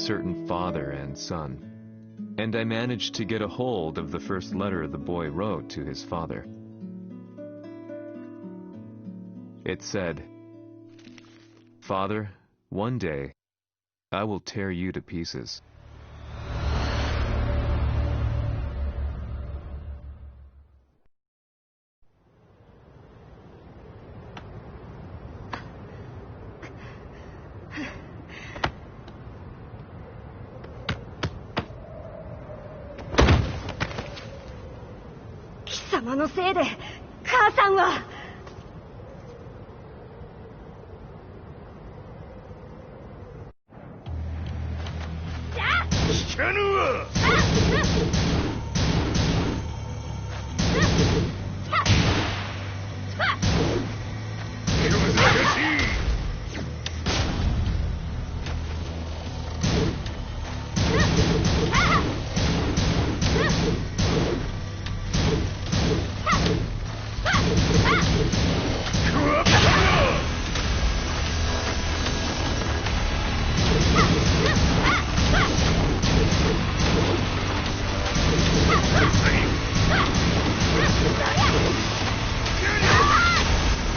certain father and son, and I managed to get a hold of the first letter the boy wrote to his father. It said, "Father, one day, I will tear you to pieces." Kisamaのせいで母さんは。聞かぬわ。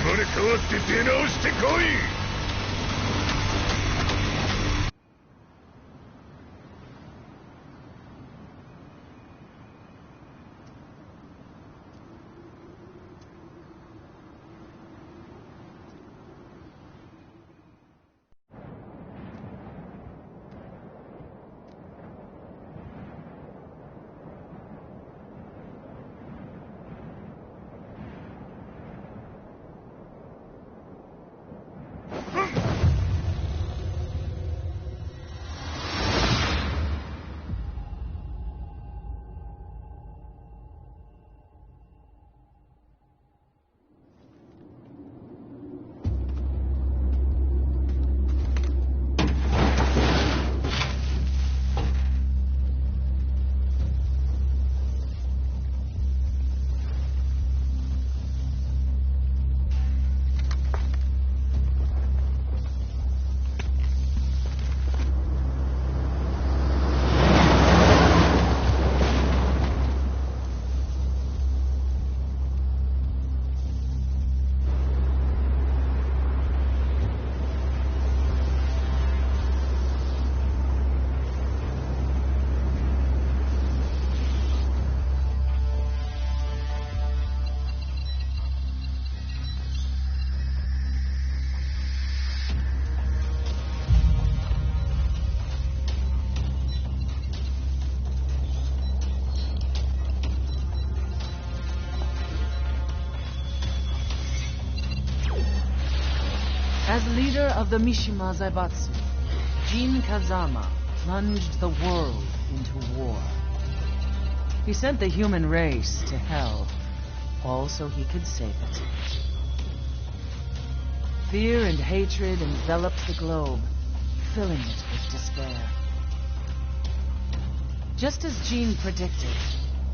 生まれ変わって出直してこい。As leader of the Mishima Zaibatsu, Jin Kazama plunged the world into war. He sent the human race to hell, all so he could save it. Fear and hatred enveloped the globe, filling it with despair. Just as Jin predicted,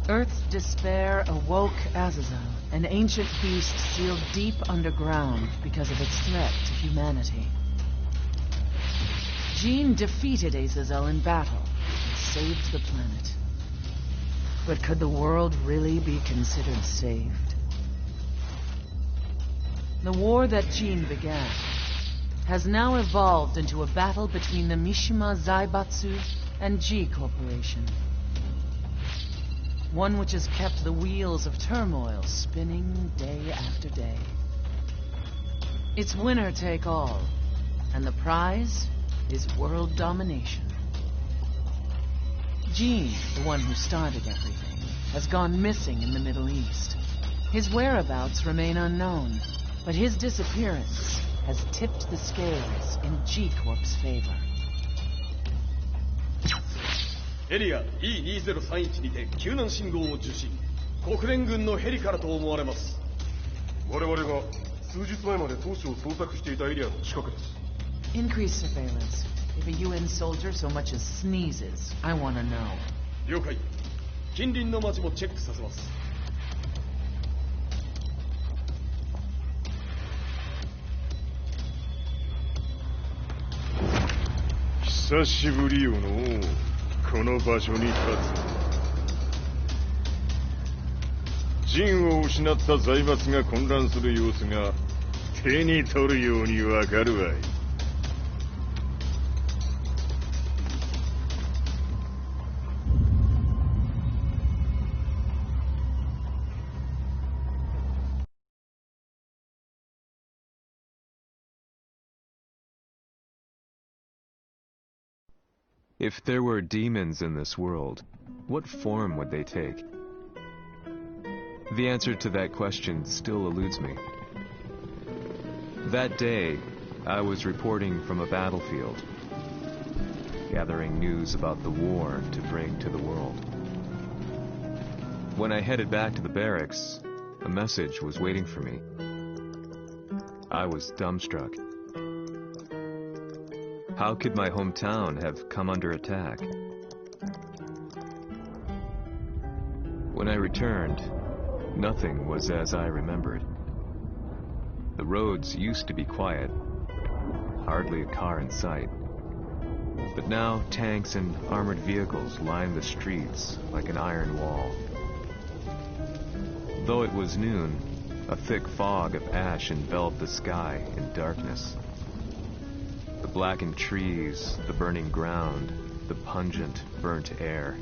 Earth's despair awoke Azazel, an ancient beast sealed deep underground because of its threat to humanity. Jin defeated Azazel in battle and saved the planet. But could the world really be considered saved? The war that Jin began has now evolved into a battle between the Mishima Zaibatsu and G Corporation. One which has kept the wheels of turmoil spinning day after day. It's winner take all, and the prize is world domination. Jin, the one who started everything, has gone missing in the Middle East. His whereabouts remain unknown, but his disappearance has tipped the scales in G-Corp's favor. エリア E2031 にて救難信号を受信。国連軍のヘリからと思われます。我々が数日前まで当初を捜索していたエリアの近くです。Increase surveillance. If a UN soldier so much as sneezes, I want to know. 了解。近隣の町もチェックさせます。よし。久しぶりよのこの場所に立つ。陣を失った財閥が混乱する様子が手に取るようにわかるわい。If there were demons in this world, what form would they take? The answer to that question still eludes me. That day, I was reporting from a battlefield, gathering news about the war to bring to the world. When I headed back to the barracks, a message was waiting for me. I was dumbstruck. How could my hometown have come under attack? When I returned, nothing was as I remembered. The roads used to be quiet, hardly a car in sight. But now tanks and armored vehicles lined the streets like an iron wall. Though it was noon, a thick fog of ash enveloped the sky in darkness. The blackened trees, the burning ground, the pungent, burnt air.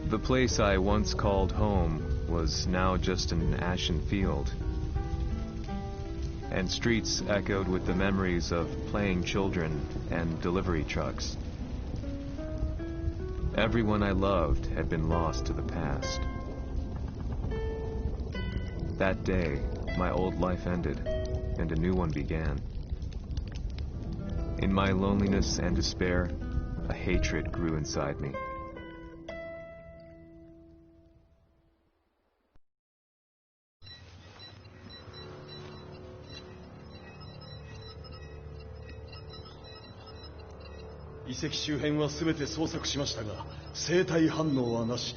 The place I once called home was now just an ashen field, and streets echoed with the memories of playing children and delivery trucks. Everyone I loved had been lost to the past. That day, my old life ended, and a new one began. In my loneliness and despair, a hatred grew inside me.「遺跡周辺は全て捜索しましたが生体反応はなし。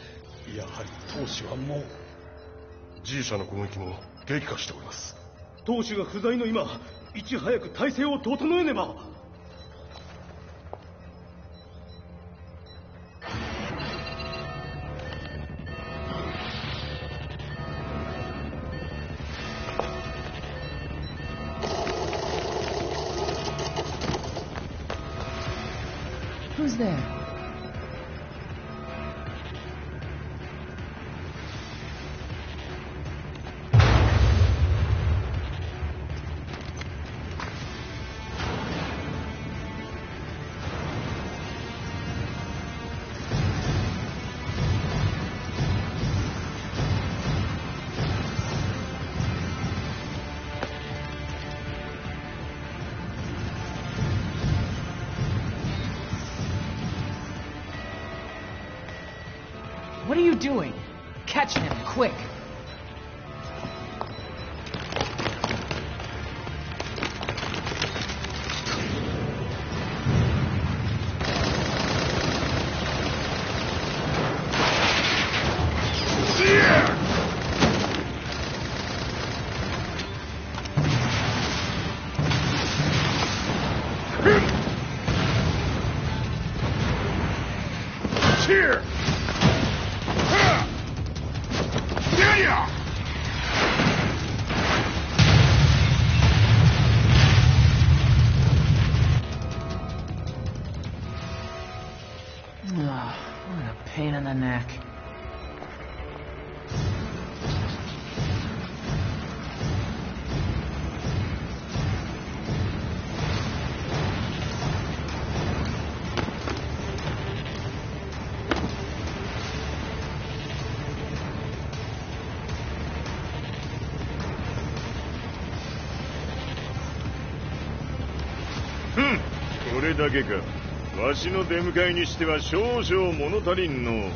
やはり当主はもう。G 社の攻撃も激化しております。当主が不在の今、いち早く体制を整えねば。Who's there? What are you doing? Catch him, quick! Here! Oh, what a pain in the neck. Hmm. これだけか。わしの出迎えにしては少々物足りんの。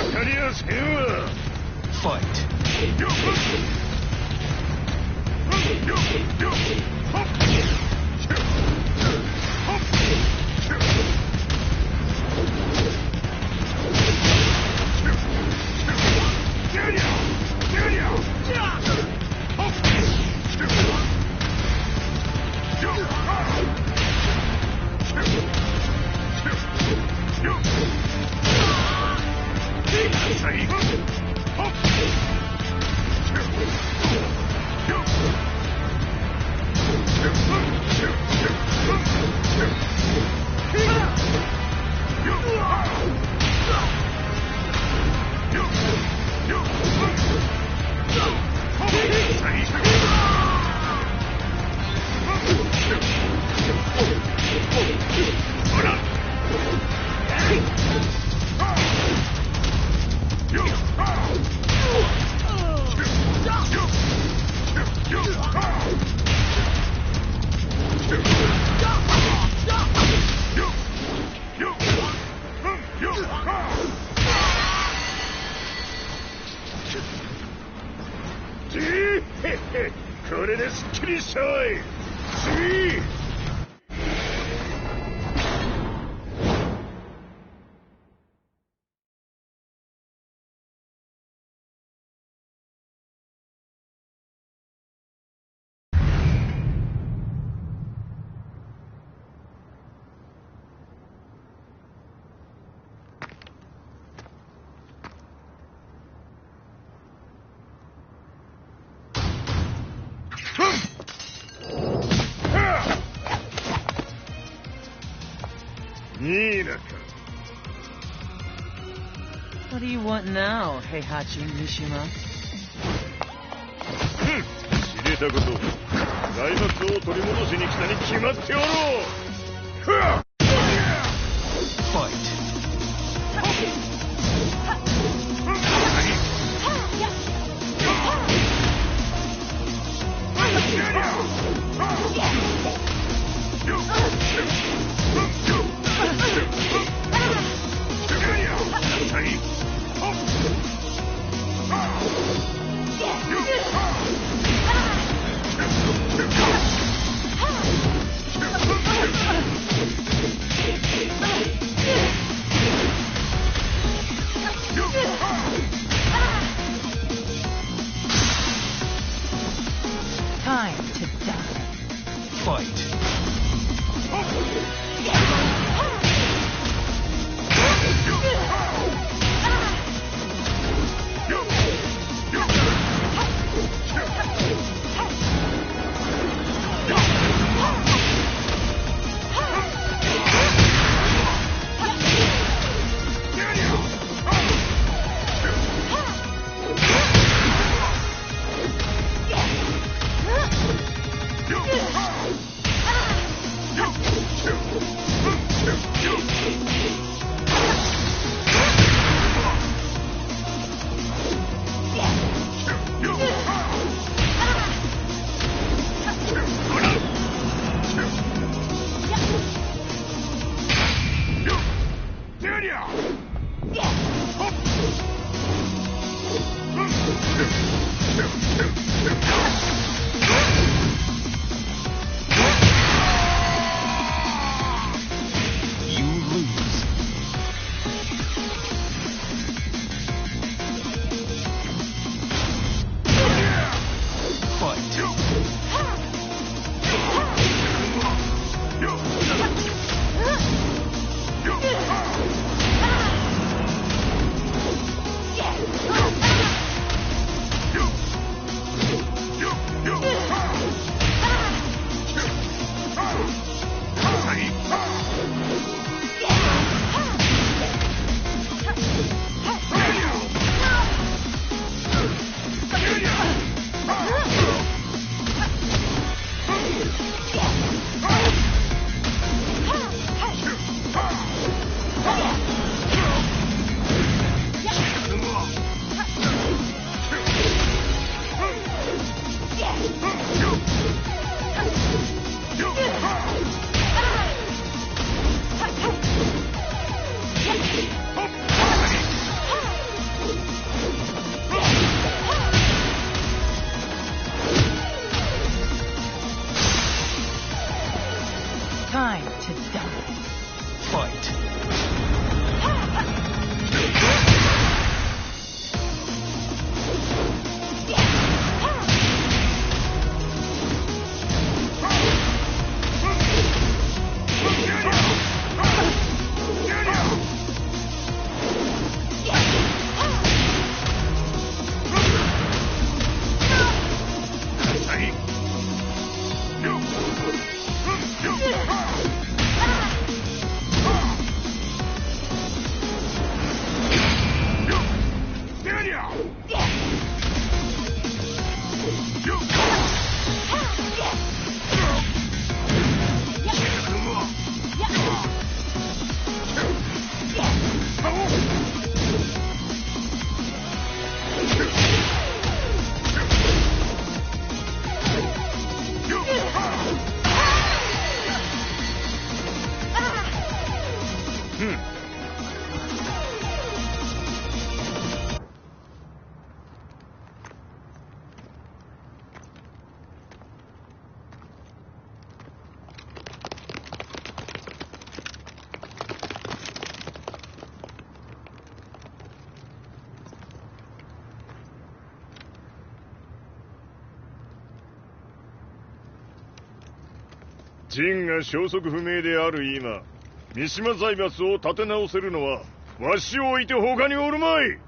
当たりやせんわ。Fight! これですっきりしたわい。次。What do you want now, Heihachi Mishima? 知れたこと、財閥を取り戻しに来たに決まっておろう。Fight. ジンが消息不明である今、三島財閥を立て直せるのはわしを置いて他におるまい。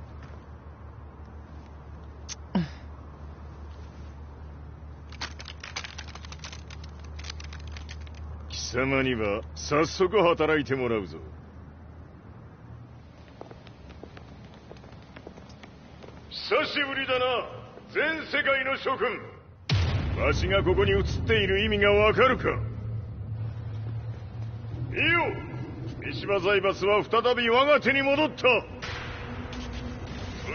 貴様には早速働いてもらうぞ。久しぶりだな、全世界の諸君。わしがここに映っている意味がわかるか。いいよ、三島財閥は再び我が手に戻った。と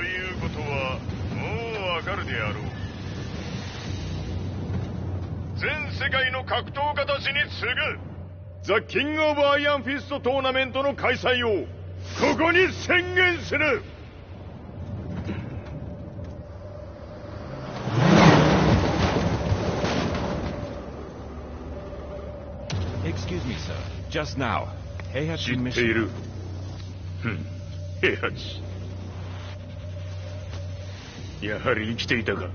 いうことはもうわかるであろう。全世界の格闘家たちに次ぐザ・キング・オブ・アイアンフィストトーナメントの開催をここに宣言する。Excuse me, sir. Just now, Heihachi 知っている。平八。やはり生きていたか。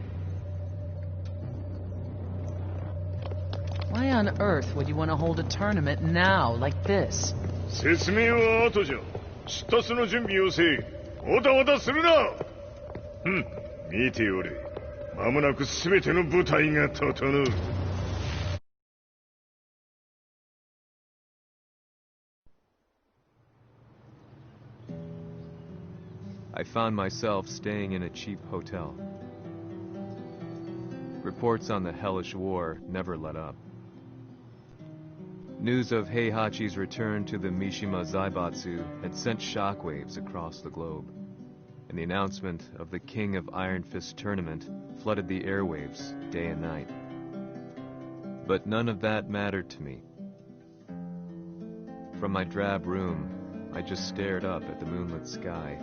Why on earth would you want to hold a tournament now, like this? 説明は後じゃ。出立の準備をせい。おたおたするな。見ておれ。間もなく全ての部隊が整う。I found myself staying in a cheap hotel. Reports on the hellish war never let up. News of Heihachi's return to the Mishima Zaibatsu had sent shockwaves across the globe, and the announcement of the King of Iron Fist tournament flooded the airwaves day and night. But none of that mattered to me. From my drab room, I just stared up at the moonlit sky,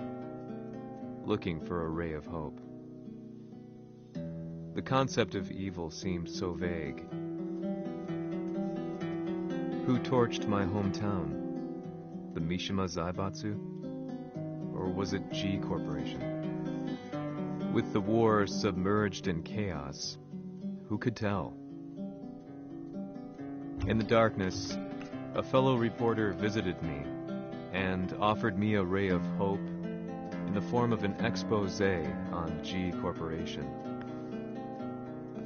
looking for a ray of hope. The concept of evil seemed so vague. Who torched my hometown? The Mishima Zaibatsu? Or was it G Corporation? With the war submerged in chaos, who could tell? In the darkness, a fellow reporter visited me and offered me a ray of hope in the form of an expose on G Corporation.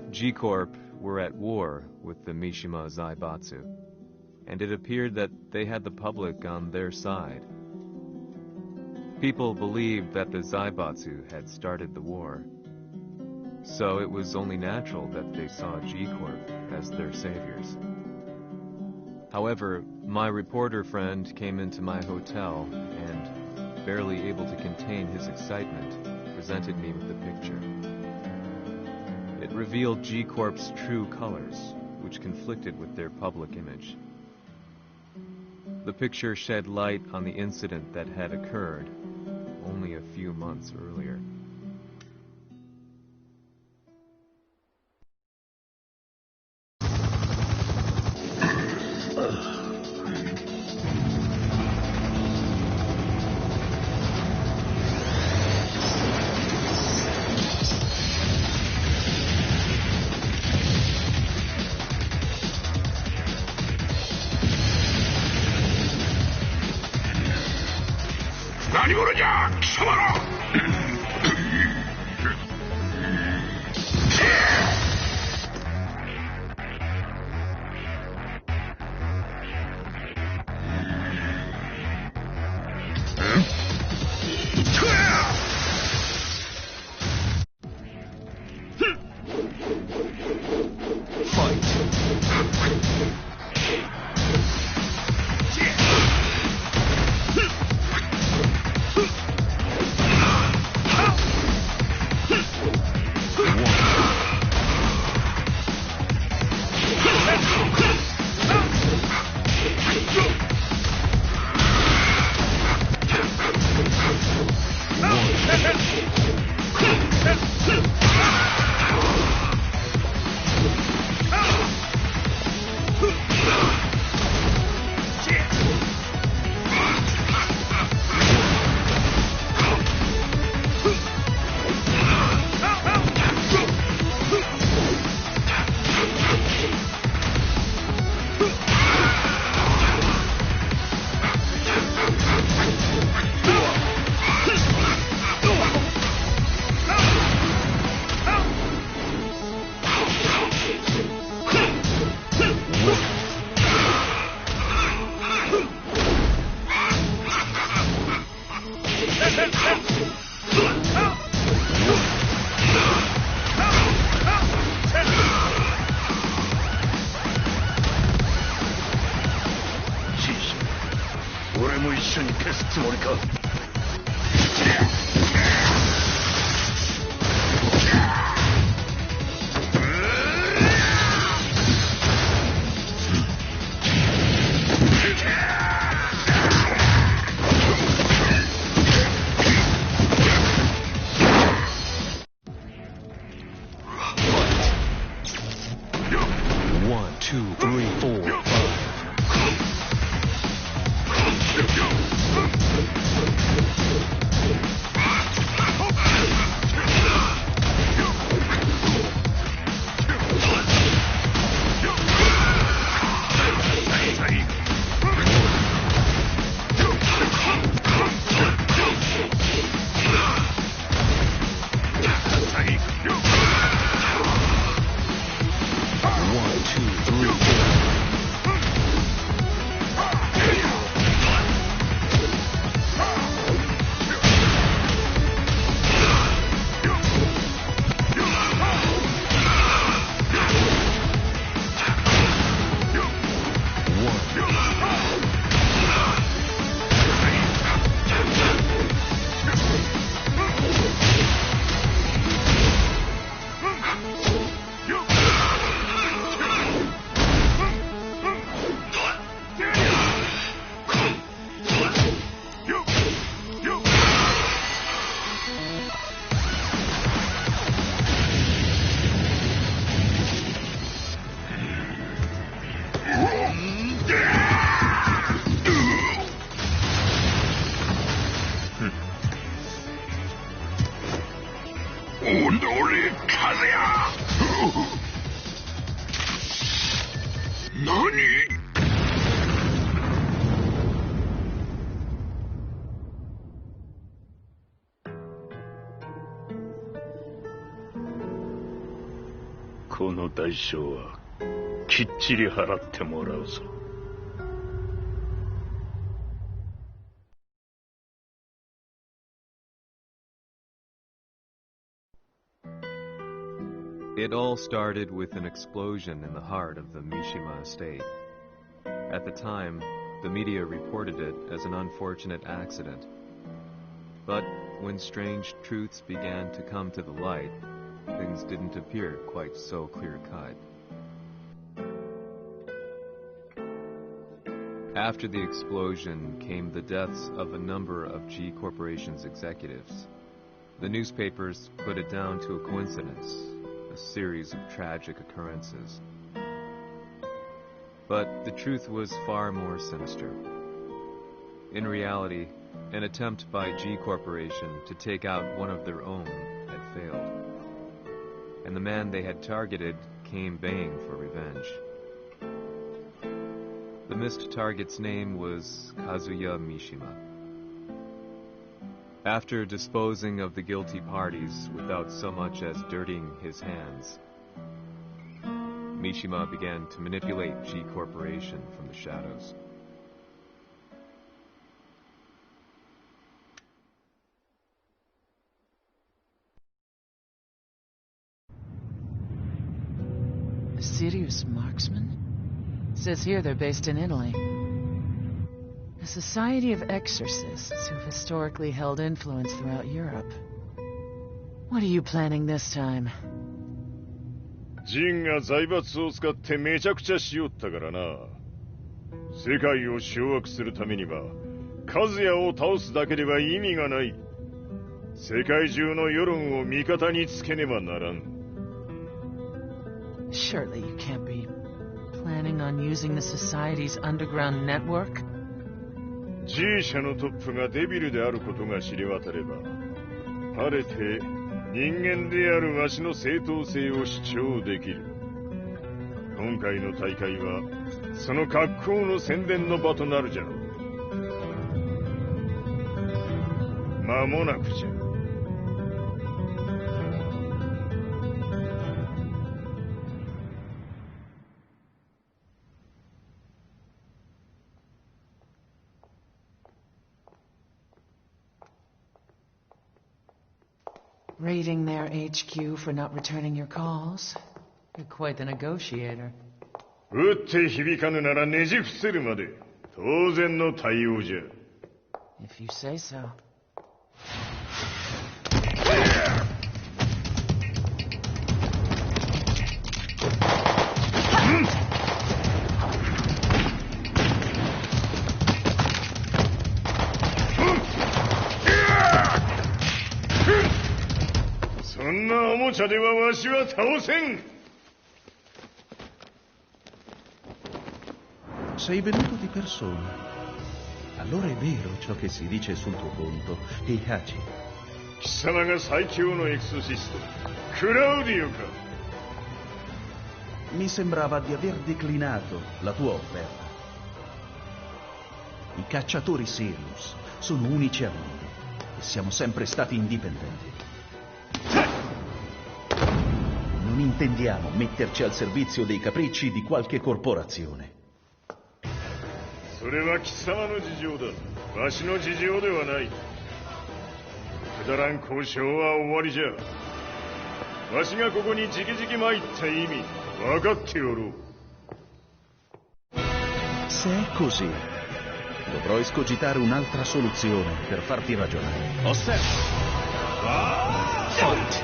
G Corp were at war with the Mishima Zaibatsu, and it appeared that they had the public on their side. People believed that the Zaibatsu had started the war, so it was only natural that they saw G Corp as their saviors. However, my reporter friend came into my hotel and, barely able to contain his excitement, presented me with the picture. It revealed G Corp's true colors, which conflicted with their public image. The picture shed light on the incident that had occurred only a few months earlier. 俺も一緒に消すつもりか。One, two, three, four, five. One, two, three, four. NANI?この代償はきっちり払ってもらうぞ。It all started with an explosion in the heart of the Mishima estate. At the time, the media reported it as an unfortunate accident. But when strange truths began to come to the light, things didn't appear quite so clear-cut. After the explosion came the deaths of a number of G Corporation's executives. The newspapers put it down to a coincidence, a series of tragic occurrences. But the truth was far more sinister. In reality, an attempt by G Corporation to take out one of their own had failed. And the man they had targeted came baying for revenge. The missed target's name was Kazuya Mishima. After disposing of the guilty parties without so much as dirtying his hands, Mishima began to manipulate G Corporation from the shadows. A serious marksman? It says here they're based in Italy. A society of exorcists who've historically held influence throughout Europe. What are you planning this time? ジンが財閥を使ってめちゃくちゃしよったからな。世界を掌握するためには、カズヤを倒すだけでは意味がない。世界中の世論を味方につけねばならん。Surely you can't be planning on using the society's underground network? G 社のトップがデビルであることが知れ渡れば、晴れて人間であるわしの正当性を主張できる。今回の大会は、その格好の宣伝の場となるじゃろう。間もなくじゃ。Raiding their HQ for not returning your calls. You're quite the negotiator. 撃って響かぬならねじ伏せるまで当然の対応じゃ。 If you say so. Sei venuto di persona. Allora è vero ciò che si dice sul tuo conto, Heihachi. 貴様が最強のエクソシスト、クラウディオか。 Mi sembrava di aver declinato la tua offerta. I cacciatori Sirius sono unici al mondo e siamo sempre stati indipendenti. Non intendiamo metterci al servizio dei capricci di qualche corporazione. それは貴様の事情だ。わしの事情ではない。くだらん交渉は終わりじゃ。わしがここに直々参った意味分かっておろう。 Se è così, dovrò escogitare un'altra soluzione per farti ragionare. Osserva! Fight!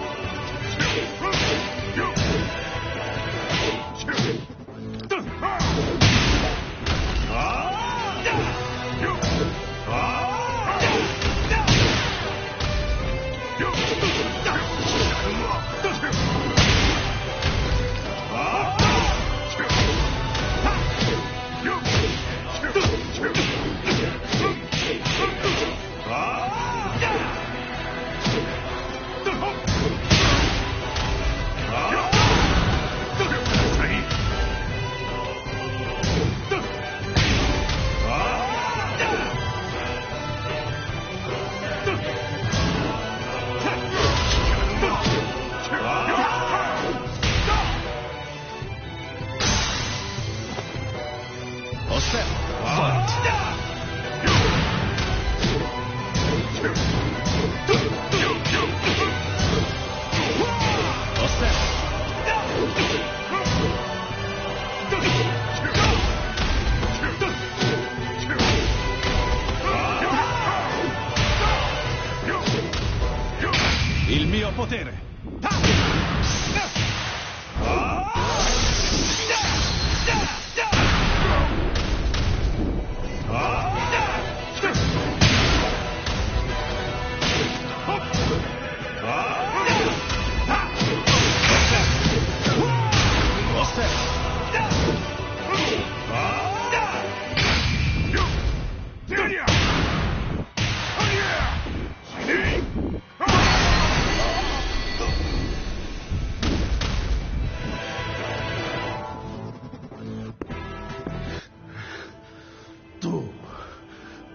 Il mio potere!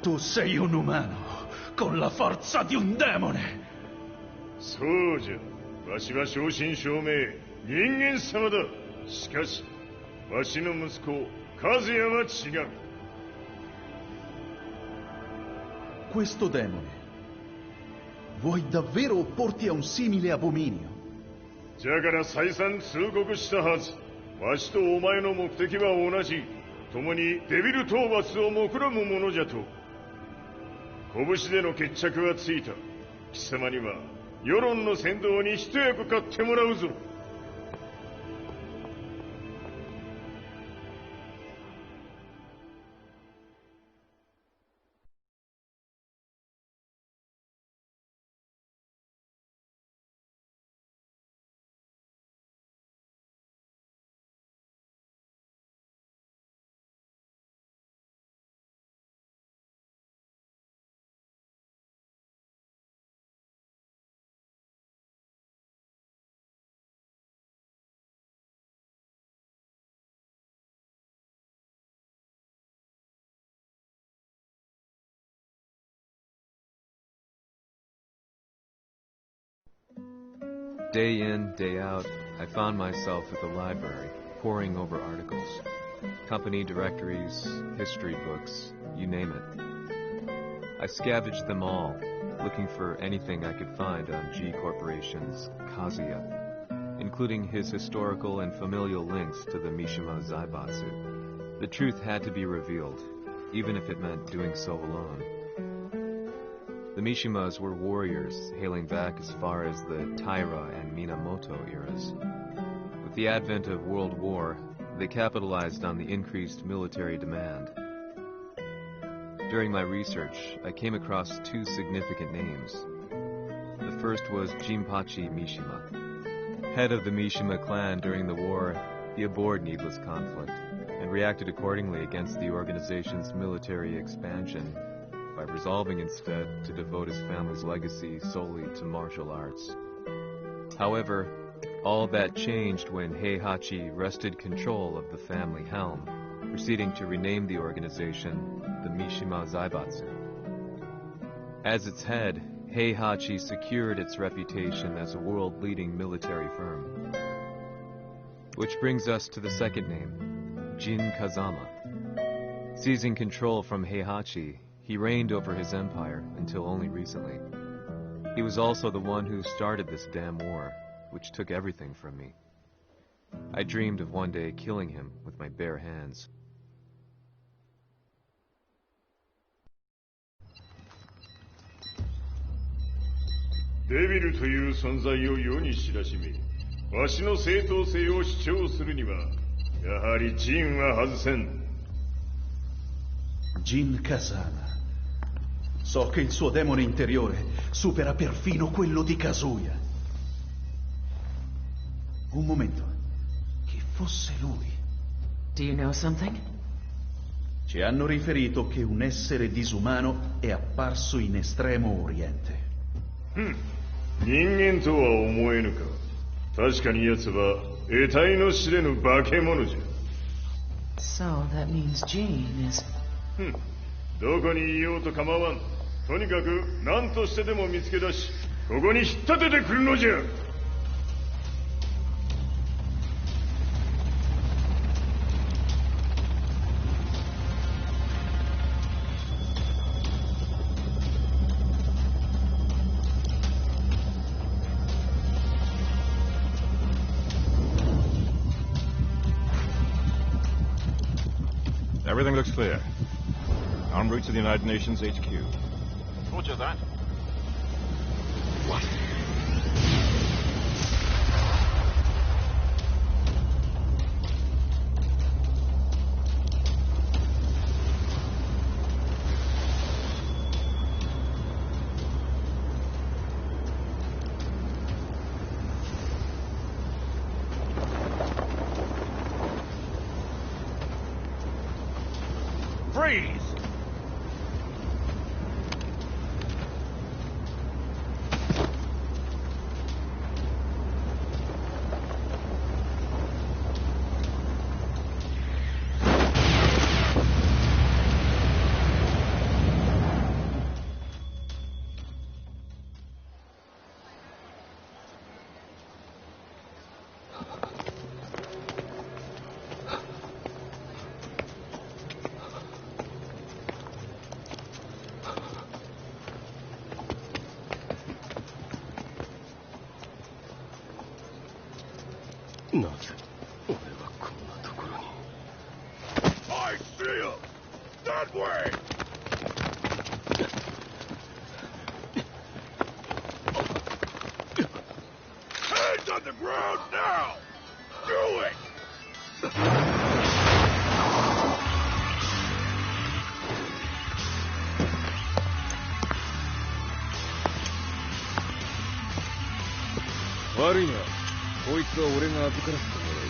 Tu sei un umano, con la forza di un demone! そうじゃ。わしは正真正銘人間様だ。しかしわしの息子和也は違う。 Questo demone, vuoi davvero opporti a un simile abominio? じゃから再三通告したはず。わしとお前の目的は同じ。共にデビル討伐を目論むものじゃと。拳での決着はついた。貴様には世論の先導に一役買ってもらうぞ。 Day in, day out, I found myself at the library, poring over articles. Company directories, history books, you name it. I scavenged them all, looking for anything I could find on G Corporation's Kazuya, including his historical and familial links to the Mishima Zaibatsu. The truth had to be revealed, even if it meant doing so alone. The Mishimas were warriors hailing back as far as the Taira and Minamoto eras. With the advent of World War, they capitalized on the increased military demand. During my research, I came across two significant names. The first was Jinpachi Mishima. Head of the Mishima clan during the war, he abhorred needless conflict and reacted accordingly against the organization's military expansion by resolving instead to devote his family's legacy solely to martial arts. However, all that changed when Heihachi wrested control of the family helm, proceeding to rename the organization the Mishima Zaibatsu. As its head, Heihachi secured its reputation as a world-leading military firm. Which brings us to the second name, Jin Kazama. Seizing control from Heihachi, he reigned over his empire until only recently. He was also the one who started this damn war, which took everything from me. I dreamed of one day killing him with my bare hands. Devil という存在を世に知らしめ、わしの正当性を主張するには、やはりジンは外せん。Jin Kazama. So che il suo demone interiore supera perfino quello di Kazuya. Un momento. Chi fosse lui? Do you know something? Ci hanno riferito che un essere disumano è apparso in Estremo Oriente. 人間とは思えぬか。確かに奴は得体の知れぬ化け物じゃ。 So that means Jean is... どこにいようと構わん。とにかく何としてでも見つけ出し、ここに引っ立ててくるのじゃ。Everything looks clear. En route to the United Nations HQ. Roger that. What? Freeze! I see him! That way! Hands on the ground now! Do it!悪いな。こいつは俺が預からせてもらう。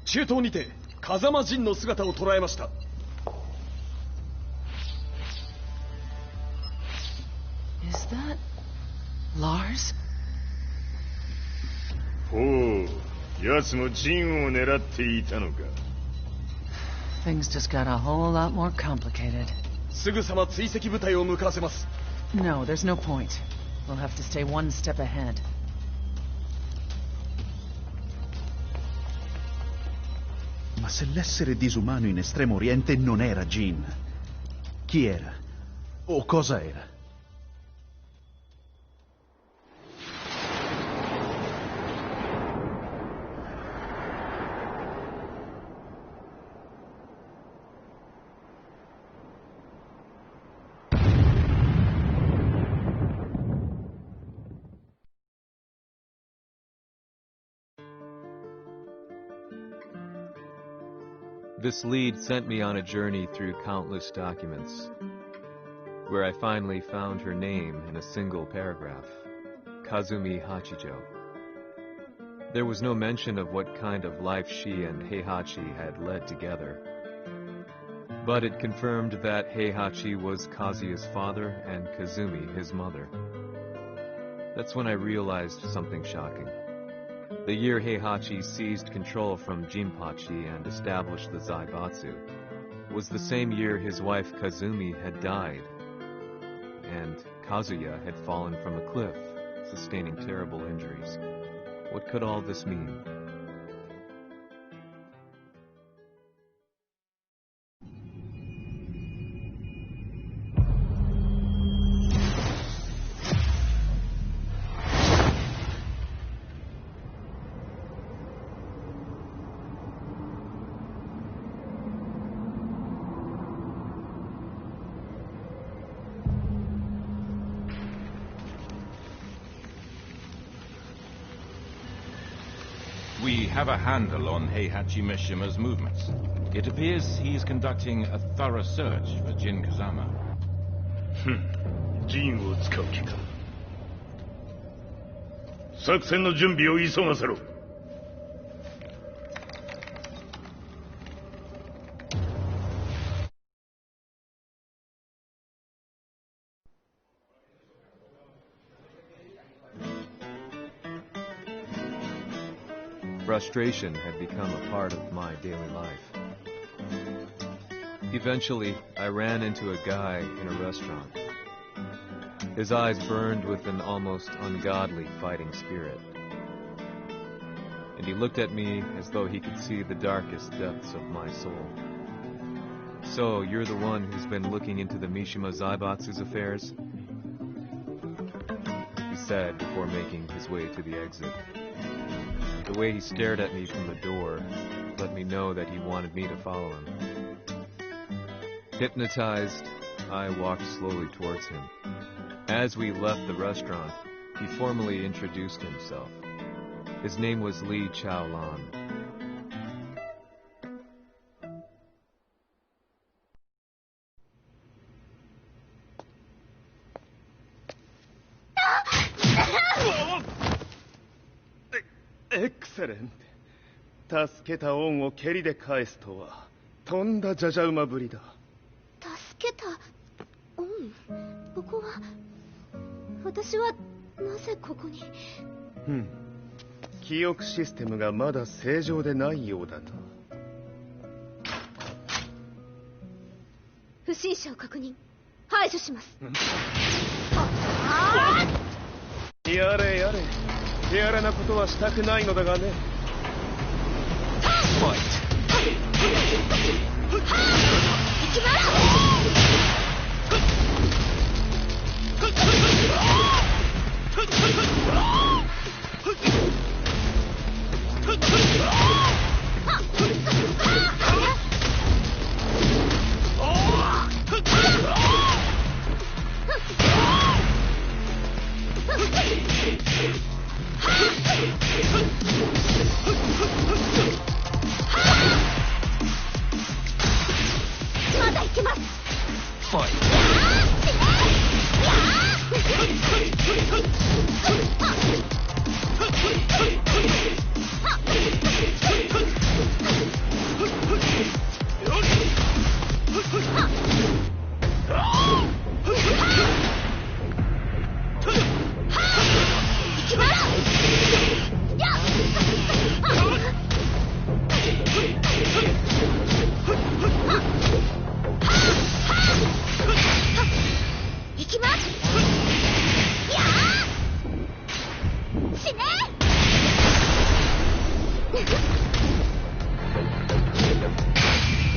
中東にて風間陣の姿を捉えました。Is that Lars? ほう、奴も陣を狙っていたのか。Things just got a whole lot more complicated. すぐさま追跡部隊を向かわせます。No, there's no point. We'll have to stay one step ahead. Ma se l'essere disumano in Estremo Oriente non era Jin, chi era? O cosa era? This lead sent me on a journey through countless documents, where I finally found her name in a single paragraph, Kazumi Hachijo. There was no mention of what kind of life she and Heihachi had led together, but it confirmed that Heihachi was Kazuya's father and Kazumi his mother. That's when I realized something shocking. The year Heihachi seized control from Jinpachi and established the Zaibatsu was the same year his wife Kazumi had died, and Kazuya had fallen from a cliff, sustaining terrible injuries. What could all this mean? We have a handle on Heihachi Mishima's movements. It appears he is conducting a thorough search for Jin Kazama. ジンを使う気か。作戦の準備を急がせろ。Frustration had become a part of my daily life. Eventually, I ran into a guy in a restaurant. His eyes burned with an almost ungodly fighting spirit. And he looked at me as though he could see the darkest depths of my soul. So, you're the one who's been looking into the Mishima Zaibatsu's affairs? He said before making his way to the exit. The way he stared at me from the door let me know that he wanted me to follow him. Hypnotized, I walked slowly towards him. As we left the restaurant, he formally introduced himself. His name was Li Chaolan. Excellent. 助けた恩を蹴りで返すとはとんだじゃじゃ馬ぶりだ。助けた恩？ここは私はなぜここに？記憶システムがまだ正常でないようだな。不審者を確認。排除します。やれやれ。手荒なことはしたくないのだがね。けます。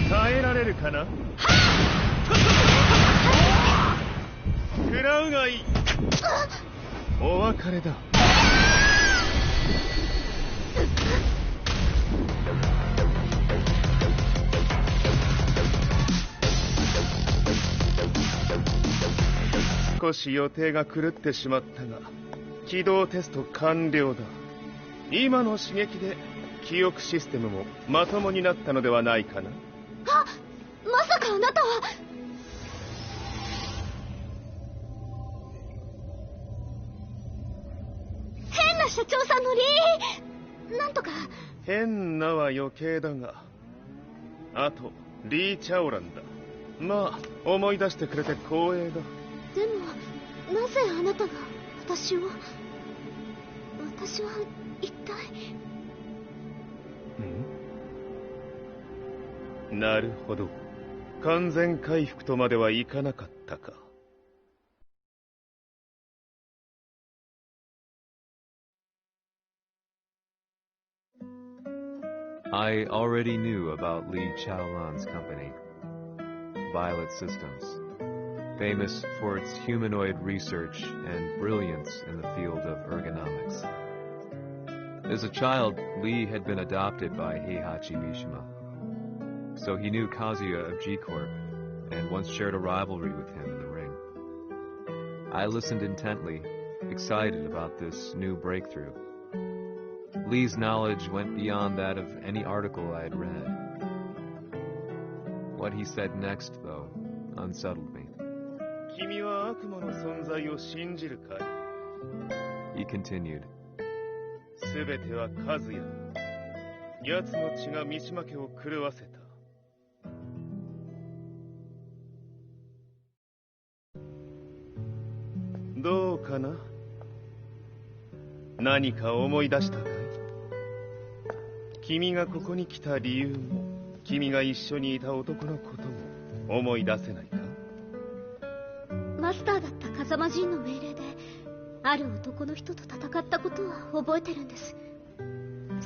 耐えられるかな。食らうがいい。お別れだ。少し予定が狂ってしまったが、起動テスト完了だ。今の刺激で記憶システムもまともになったのではないかな。あ、まさかあなたは。変な社長さんのなんとか。変なは余計だが、あとリー・チャオランだ。まあ思い出してくれて光栄だ。でもなぜあなたが私は一体。なるほど。完全回復とまではいかなかったか。I already knew about Li Chaolan's company, Violet Systems, famous for its humanoid research and brilliance in the field of ergonomics. As a child, Li had been adopted by Heihachi Mishima, so he knew Kazuya of G-Corp and once shared a rivalry with him in the ring. I listened intently, excited about this new breakthrough. Lee's knowledge went beyond that of any article I had read. What he said next, though, unsettled me. 君は悪魔の存在を信じるかい? He continued. すべてはカズヤの奴の血が三島家を狂わせた。どうかな？何か思い出したかい？君がここに来た理由も、君が一緒にいた男のことも思い出せないか？マスターだった風間陣の命令である男の人と戦ったことは覚えてるんです。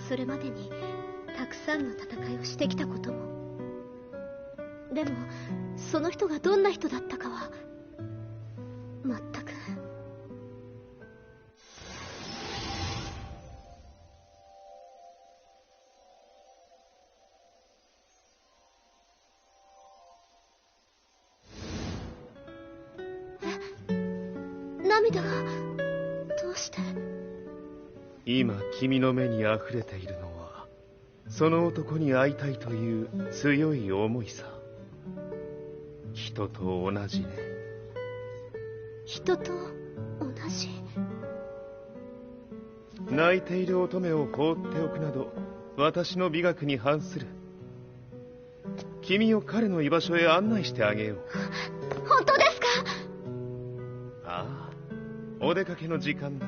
それまでにたくさんの戦いをしてきたことも。でもその人がどんな人だったかは全く。涙がどうして？今君の目に溢れているのはその男に会いたいという強い思いさ。人と同じね。人と同じ？泣いている乙女を放っておくなど私の美学に反する。君を彼の居場所へ案内してあげよう。本当ですか？ああ、お出かけの時間だ。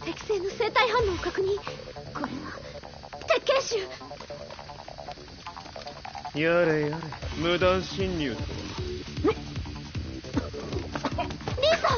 適正の生体反応を確認。これは鉄拳臭。やれやれ、無断侵入と。リーさん。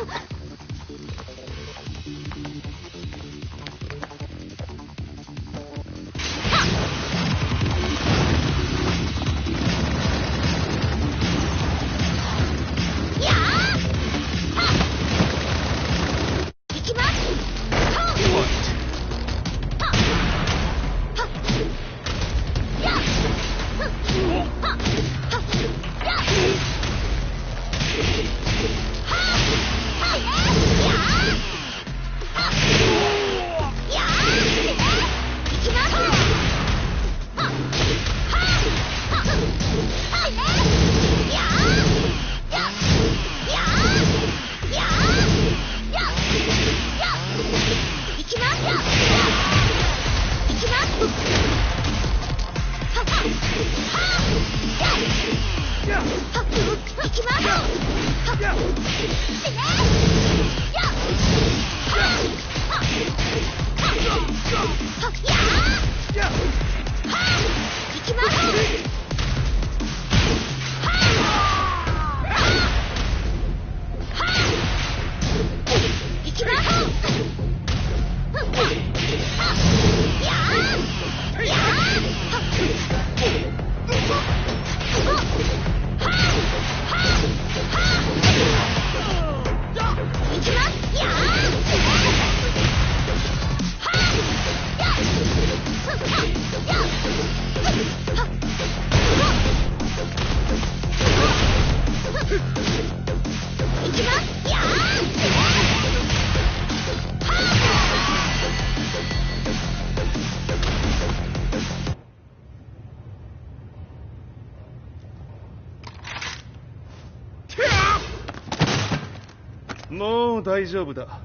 もう大丈夫だ。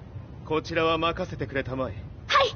こちらは任せてくれたまえ。はい。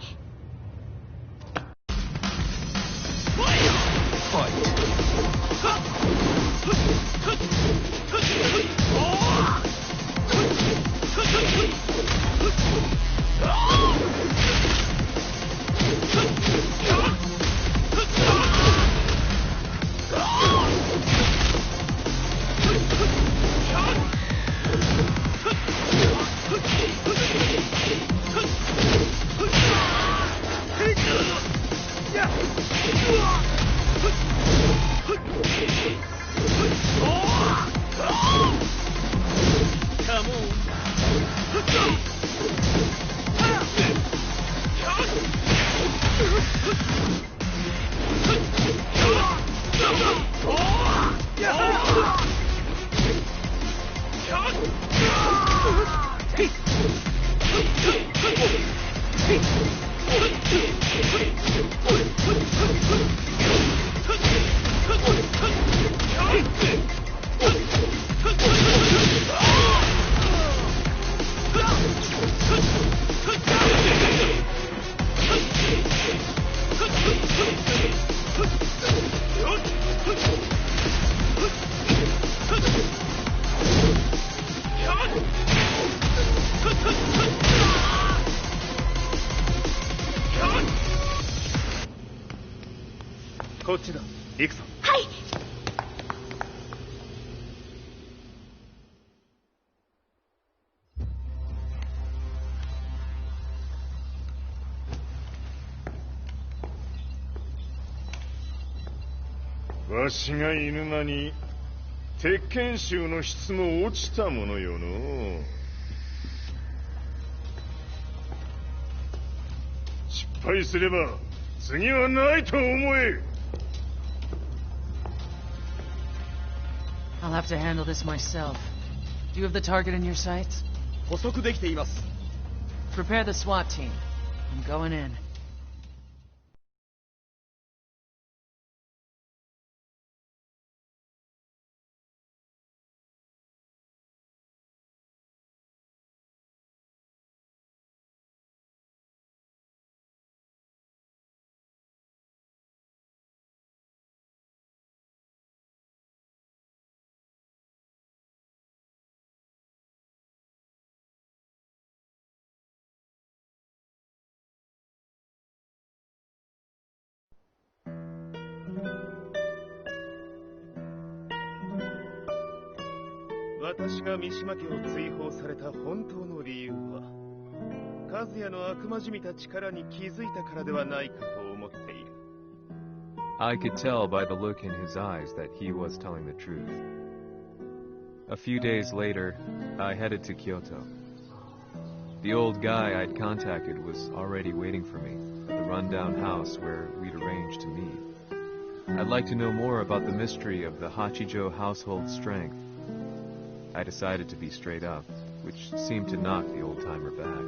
こっちだ。行くぞ。はい。わしが犬間に鉄拳衆の質も落ちたものよの。失敗すれば次はないと思え。I'll have to handle this myself. Do you have the target in your sights? 捕捉できています。Prepare the SWAT team. I'm going in.「私が三島家を追放された本当の理由は、和也の悪魔じみた力に気づいたからではないかと思っている。I could tell by the look in his eyes that he was telling the truth. A few days later, I headed to Kyoto. The old guy I'd contacted was already waiting for me at the rundown house where we'd arranged to meet. I'd like to know more about the mystery of the Hachijo household strength. I decided to be straight up, which seemed to knock the old-timer back.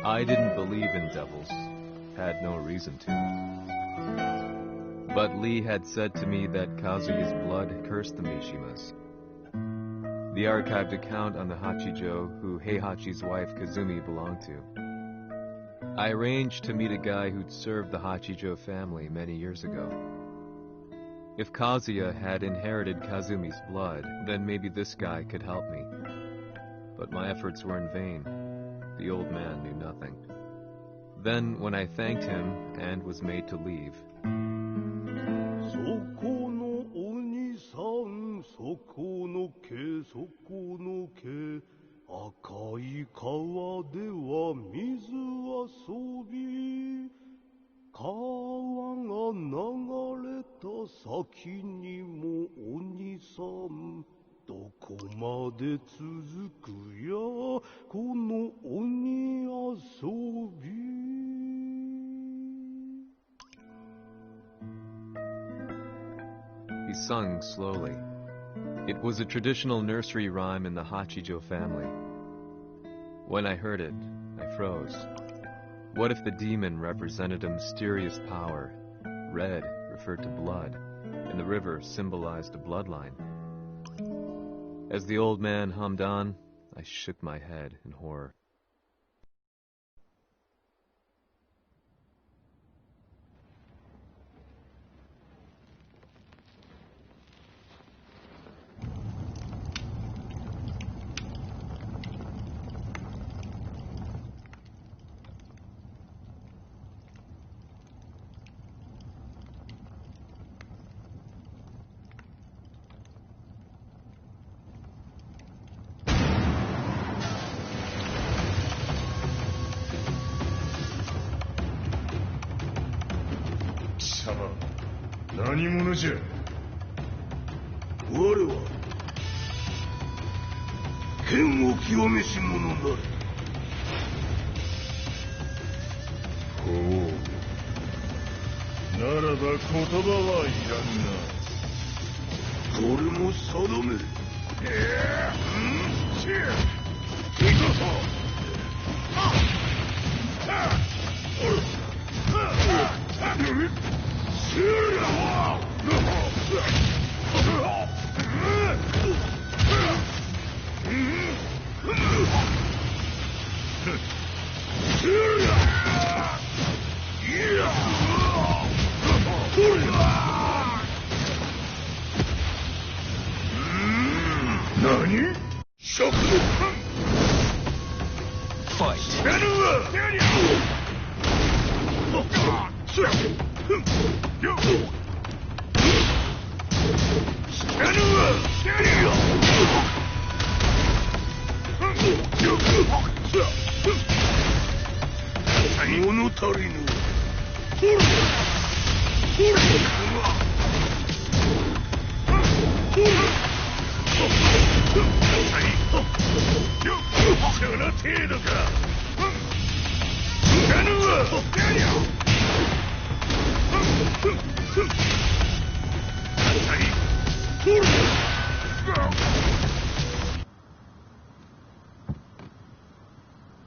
I didn't believe in devils, had no reason to. But Lee had said to me that Kazuya's blood cursed the Mishimas. The archived account on the Hachijo who Heihachi's wife Kazumi belonged to. I arranged to meet a guy who'd served the Hachijo family many years ago. If Kazuya had inherited Kazumi's blood, then maybe this guy could help me. But my efforts were in vain. The old man knew nothing. Then, when I thanked him and was made to leave, he sung slowly. It was a traditional nursery rhyme in the Hachijo family. When I heard it, I froze. What if the demon represented a mysterious power? Red referred to blood, and the river symbolized a bloodline. As the old man hummed on, I shook my head in horror.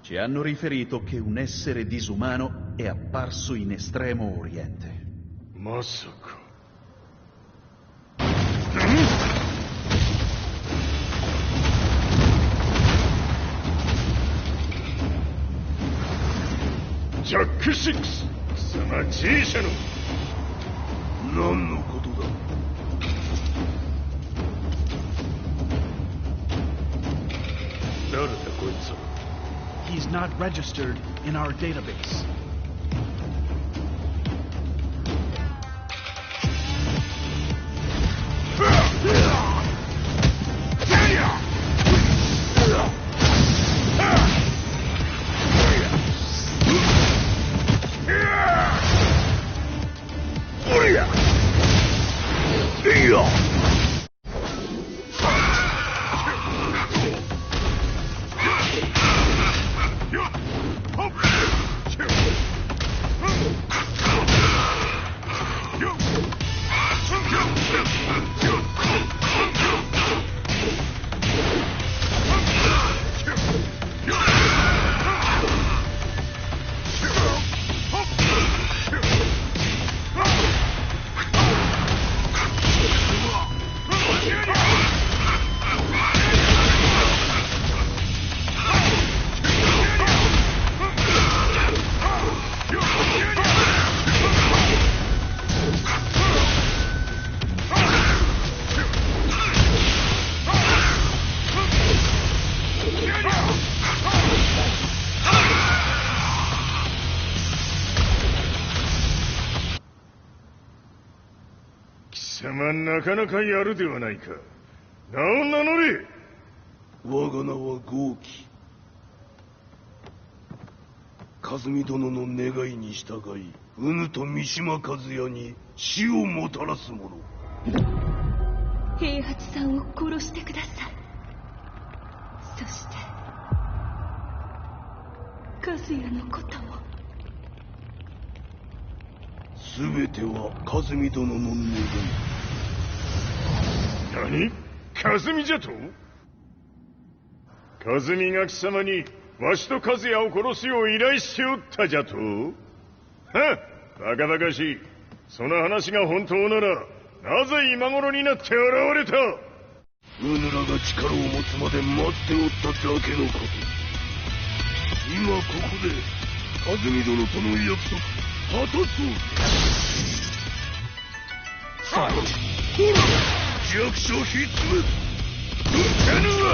Ci hanno riferito che un essere disumano è apparso in Estremo Oriente. Masaka. Jack 6、貴様 G 社の何のことだ。誰だこいつは。He's not registered in our database. 貴様なかなかやるではないか。名を名乗れ。我が名は豪輝。和美殿の願いに従いうぬと三島和也に死をもたらす者。平八さんを殺してください。そして和也のことも。全ては和美殿の願い。何？和美じゃと？和美が貴様にわしと和也を殺すよう依頼しておったじゃと？はっ、バカバカしい。その話が本当ならなぜ今頃になって現れた？うぬらが力を持つまで待っておっただけのこと。今ここで和美殿との約束果たそう。ほら、弱小ひっつめ。やるわ。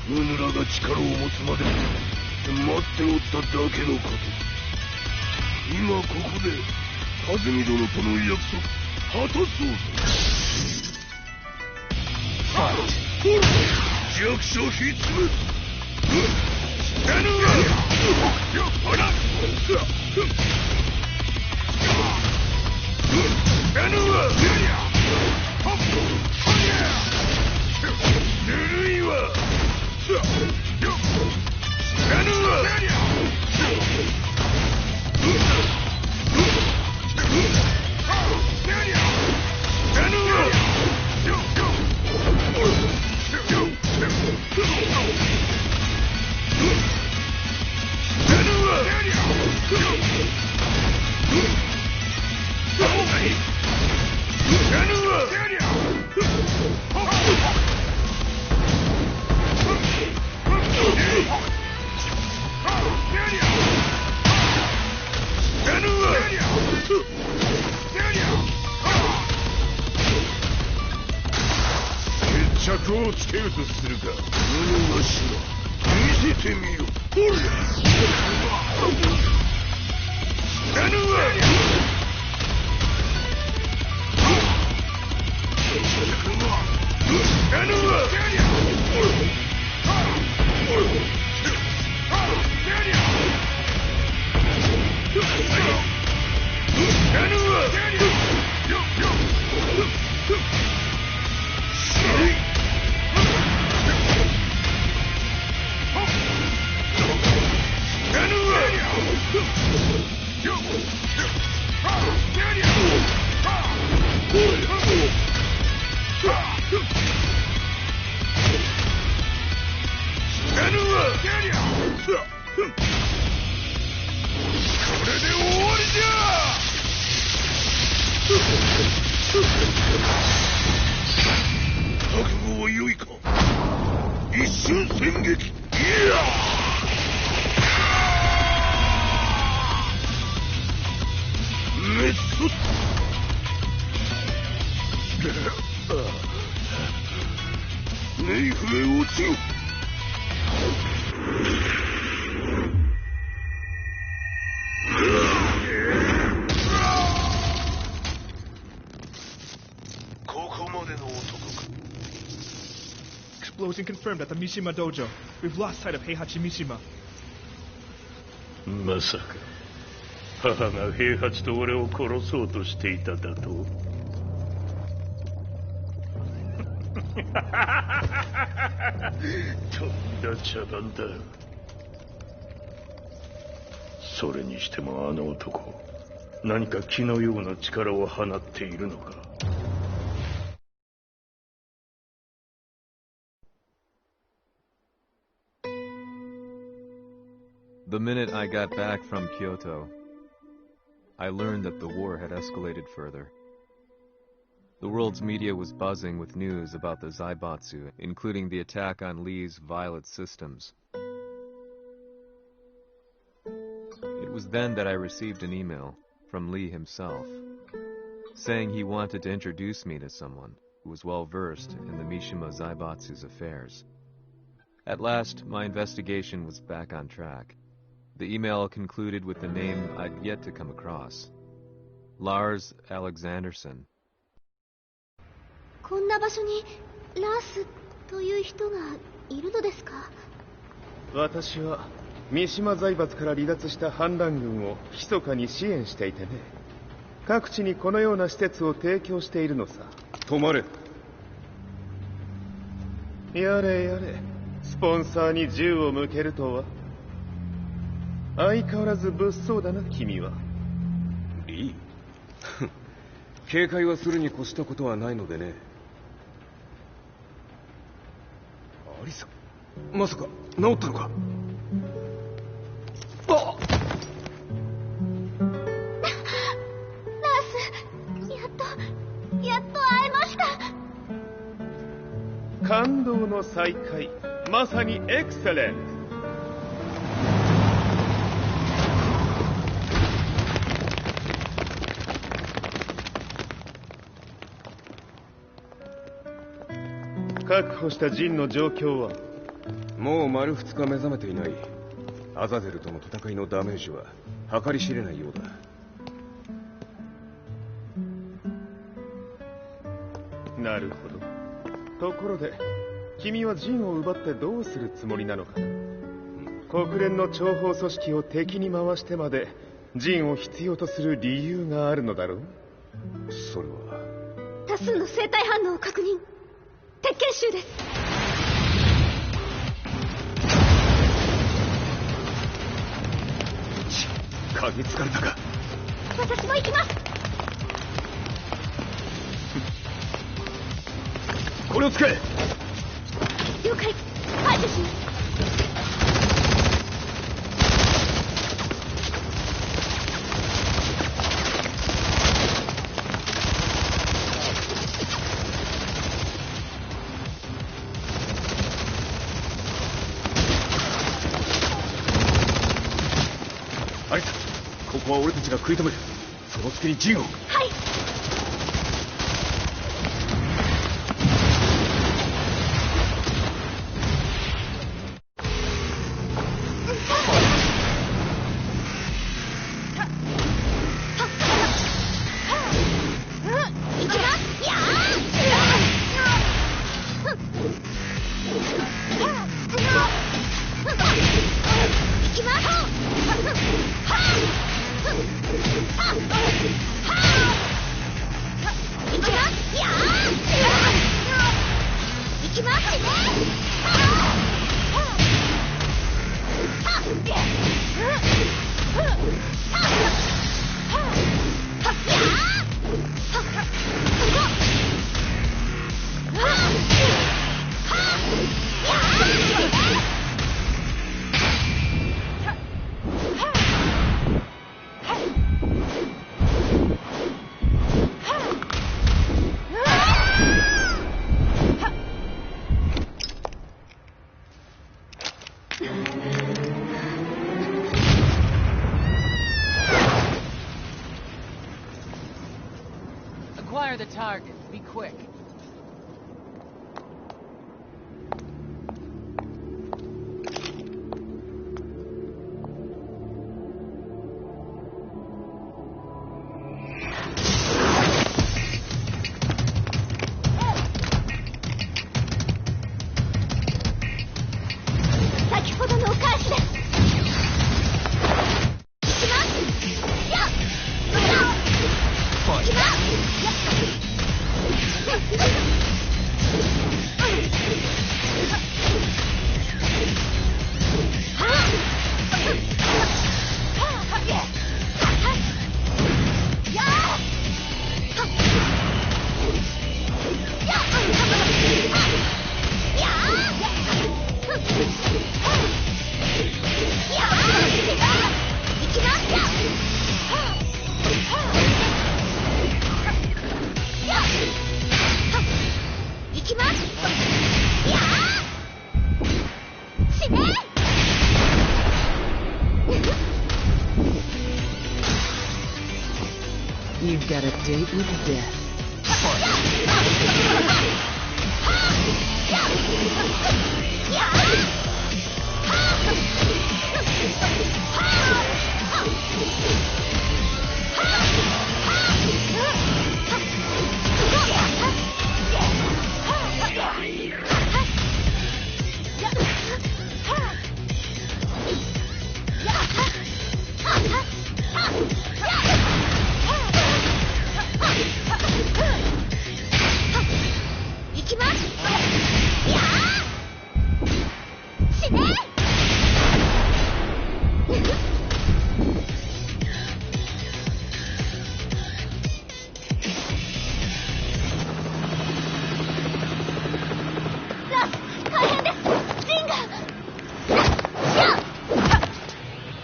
うぬらが力を持つまで待っておっただけのこと。今ここで和美殿との約束果たそうぞ。弱小ひっつめ。やるわ。ほら。やるわ。ぬるいわ。やるわ。決着をつけるとするか。何がしら見せてみよ。ほれ。やるわ。やるわ。覚悟は良いか。一瞬戦撃。メッソ。ネイフへ落ちよ。ここまでの男か。Explosion confirmed at the Mishima dojo. We've lost sight of Heihachi Mishima. まさか母が平八と俺を殺そうとしていただと。とんだ茶番だ。それにしてもあの男何か気のような力を放っているのか。The minute I got back from Kyoto, I learned that the war had escalated further. The world's media was buzzing with news about the Zaibatsu, including the attack on Lee's Violet systems. It was then that I received an email from Lee himself, saying he wanted to introduce me to someone who was well versed in the Mishima Zaibatsu's affairs. At last, my investigation was back on track. The email concluded with the name I'd yet to come across, Lars Alexanderson. こんな場所にラースという人がいるのですか？私は三島財閥から離脱した反乱軍を密かに支援していてね、各地にこのような施設を提供しているのさ。止まれ。やれやれ、スポンサーに銃を向けるとは。相変わらず物騒だな、君は。リー警戒はするに越したことはないのでね。アリサ、まさか治ったのか？あっラース、やっと会えました。感動の再会、まさにエクセレント。確保したジンの状況は？もう丸2日目覚めていない。アザゼルとの戦いのダメージは計り知れないようだ。なるほど。ところで君はジンを奪ってどうするつもりなのかな？国連の諜報組織を敵に回してまでジンを必要とする理由があるのだろう？それは多数の生体反応を確認。鉄拳衆です。嗅ぎつかれたか。私も行きます。これを使え。了解。排除します。アリサ、ここは俺たちが食い止める。その隙にジンを。はい。Acquire the target. Be quick. You've got a date with death.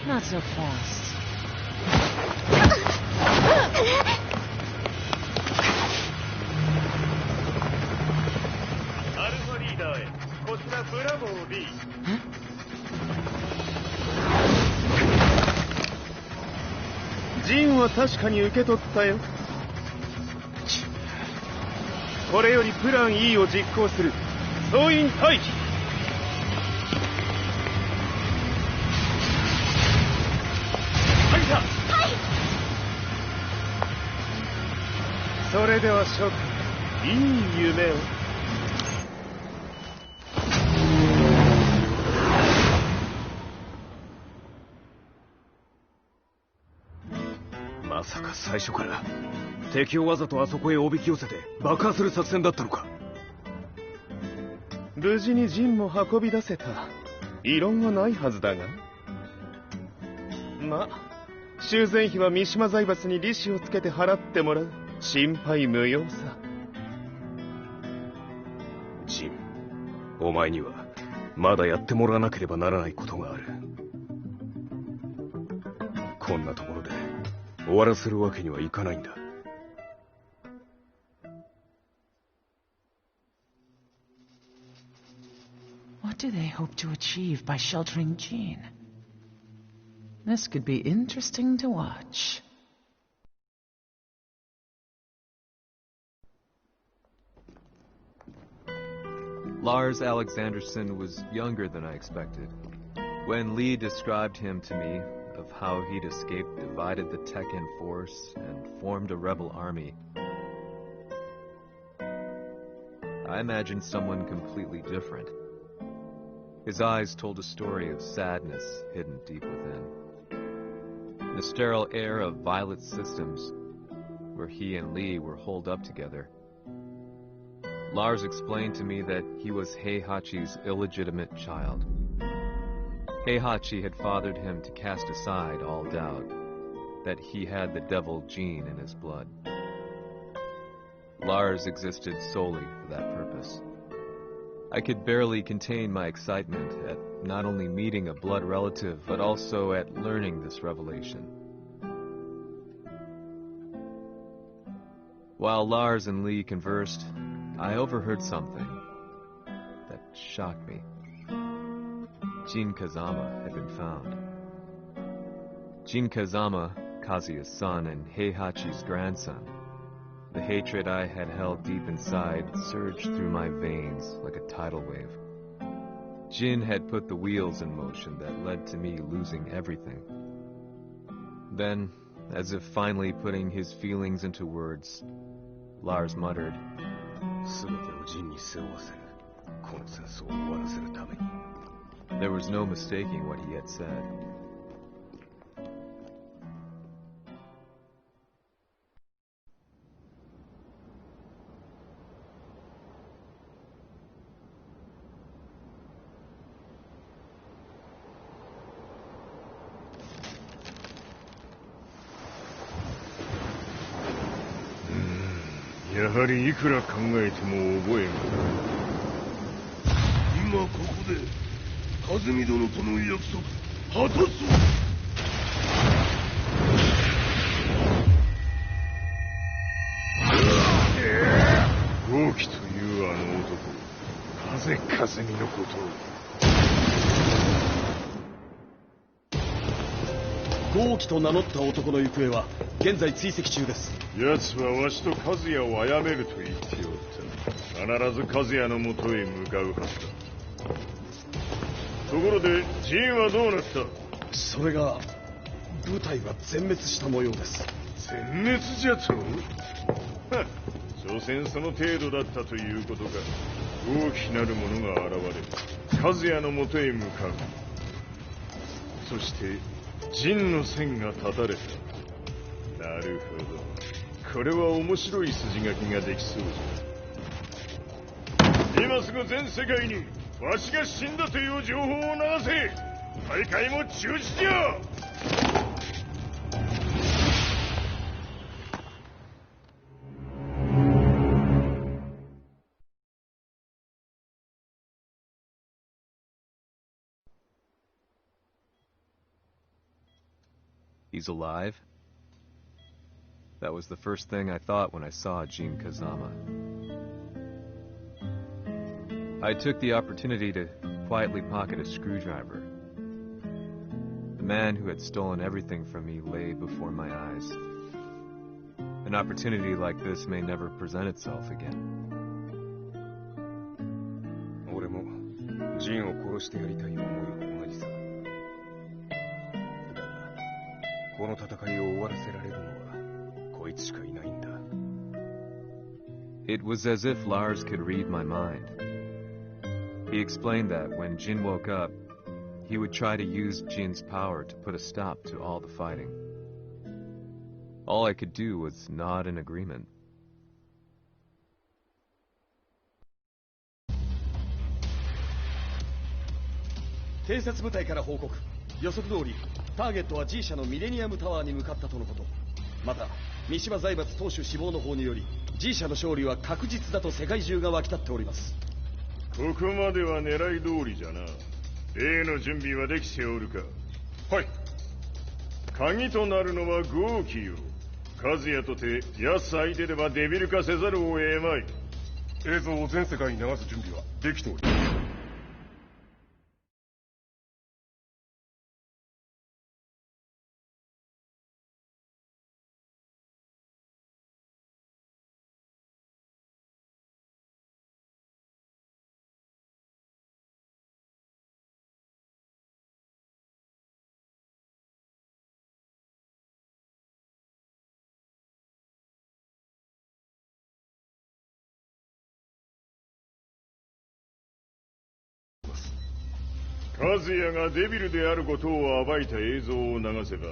Not so fast. アルファリーダーへ、こちらブラボー B。ジンは確かに受け取ったよ。これよりプラン E を実行する。総員待機。それでは諸君、いい夢を。まさか最初から敵をわざとあそこへおびき寄せて爆破する作戦だったのか。無事にジンも運び出せた。異論はないはずだが。まあ修繕費は三島財閥に利子をつけて払ってもらう。心配無用さ。ジン、お前にはまだやってもらわなければならないことがある。こんなところで終わらせるわけにはいかないんだ。What do they hope to achieve by sheltering Jean? This could be interesting to watch. Lars Alexanderson was younger than I expected. When Lee described him to me, of how he'd escaped, divided the Tekken force, and formed a rebel army, I imagined someone completely different. His eyes told a story of sadness hidden deep within. The sterile air of Violet Systems, where he and Lee were holed up together. Lars explained to me that he was Heihachi's illegitimate child. Heihachi had fathered him to cast aside all doubt that he had the devil gene in his blood. Lars existed solely for that purpose. I could barely contain my excitement at not only meeting a blood relative, but also at learning this revelation. While Lars and Lee conversed, I overheard something that shocked me. Jin Kazama had been found. Jin Kazama, Kazuya's son and Heihachi's grandson. The hatred I had held deep inside surged through my veins like a tidal wave. Jin had put the wheels in motion that led to me losing everything. Then, as if finally putting his feelings into words, Lars muttered, There was no mistaking what he had said. Hmm. やはりいくら考えても覚えん。今ここで和美殿との約束果たそう。豪輝というあの男、風見のことを。豪輝と名乗った男の行方は現在追跡中です。奴はわしと和也を殺めると言っておった。必ず和也のもとへ向かうはずだ。ところでジンはどうなった？それが部隊は全滅した模様です。全滅じゃと？所詮その程度だったということか。大きなるものが現れ和也のもとへ向かう。そして陣の線が断たれた。なるほど、これは面白い筋書きができそうじゃ。今すぐ全世界にわしが死んだという情報を流せ。大会も中止じゃ。He's alive? That was the first thing I thought when I saw Jin Kazama. I took the opportunity to quietly pocket a screwdriver. The man who had stolen everything from me lay before my eyes. An opportunity like this may never present itself again. 俺もジンを殺してやりたい思いは同じさ。この戦いを終わらせられるのはこいつしかいないんだ。It was as if Lars could read my mind. He explained that when Jin woke up, he would try to use Jin's power to put a stop to all the fighting. All I could do was nod in agreement. 偵察部隊から報告。予測通りターゲットは G 社のミレニアムタワーに向かったとのこと。また三島財閥当主死亡の方により G 社の勝利は確実だと世界中が沸き立っております。ここまでは狙い通りじゃな。例の準備はできておるか？はい。鍵となるのは豪輝よ。和也とて奴相手ではデビル化せざるを得まい。映像を全世界に流す準備はできております。和也がデビルであることを暴いた映像を流せば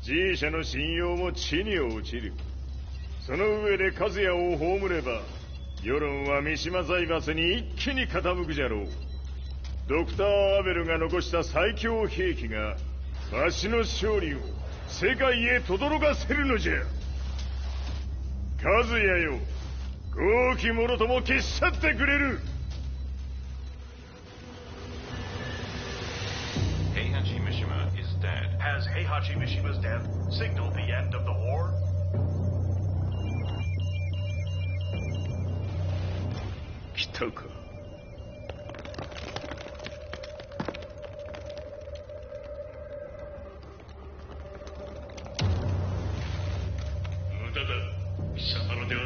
G 社の信用も地に落ちる。その上で和也を葬れば世論は三島財閥に一気に傾くじゃろう。ドクター・アベルが残した最強兵器がわしの勝利を世界へ轟かせるのじゃ。和也よ、豪輝者とも消し去ってくれる。Heihachi Mishima is dead. Has Heihachi Mishima's death signaled the end of the war? 来たか。無駄だ。貴様の手は